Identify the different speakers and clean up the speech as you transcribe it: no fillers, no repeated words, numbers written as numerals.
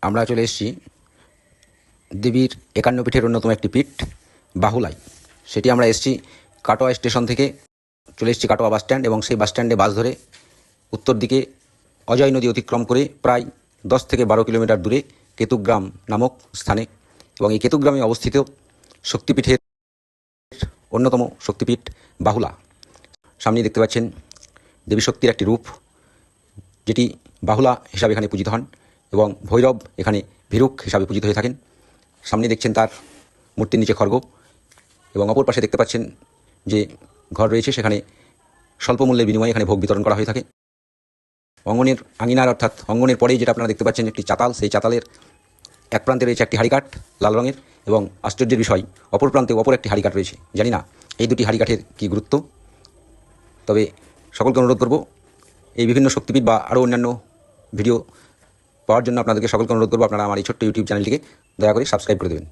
Speaker 1: আমরা চলে এসেছি দেবীর ৫১ পীঠের অন্যতম একটি পীঠ বাহুলাই। সেটি আমরা এসেছি কাটোয়া স্টেশন থেকে, চলে এসেছি কাটোয়া বাস স্ট্যান্ড এবং সেই বাস স্ট্যান্ডে বাস ধরে উত্তর দিকে অজয় নদী অতিক্রম করে প্রায় ১০ থেকে ১২ কিলোমিটার দূরে কেতুগ্রাম নামক স্থানে, এবং এই কেতুগ্রামে অবস্থিত শক্তিপীঠের অন্যতম শক্তিপীঠ বাহুলা। সামনে দেখতে পাচ্ছেন দেবী শক্তির একটি রূপ, যেটি বাহুলা হিসাবে এখানে পূজিত হন, এবং ভৈরব এখানে ভীরুক হিসাবে পূজিত হয়ে থাকেন। সামনে দেখছেন তার মূর্তির নিচে খড়গ, এবং অপর পাশে দেখতে পাচ্ছেন যে ঘর রয়েছে, সেখানে স্বল্প মূল্যের বিনিময়ে এখানে ভোগ বিতরণ করা হয়ে থাকে। অঙ্গনের আঙিনার অর্থাৎ অঙ্গনের পরেই যেটা আপনারা দেখতে পাচ্ছেন একটি চাতাল, সেই চাতালের এক প্রান্তে রয়েছে একটি হাড়িকাঠ লাল রঙের, এবং আশ্চর্যের বিষয় অপর প্রান্তে অপর একটি হাড়িকাঠ রয়েছে। জানি না এই দুটি হাড়িকাঠের কী গুরুত্ব, তবে সকলকে অনুরোধ করব এই বিভিন্ন শক্তিপীঠ বা আরও অন্যান্য ভিডিও পাওয়ার জন্য আপনাদেরকে সকলকে অনুরোধ করবো আপনারা আমার এই ছোট্ট ইউটিউব চ্যানেলটিকে দয়া করে সাবস্ক্রাইব করে দেবেন।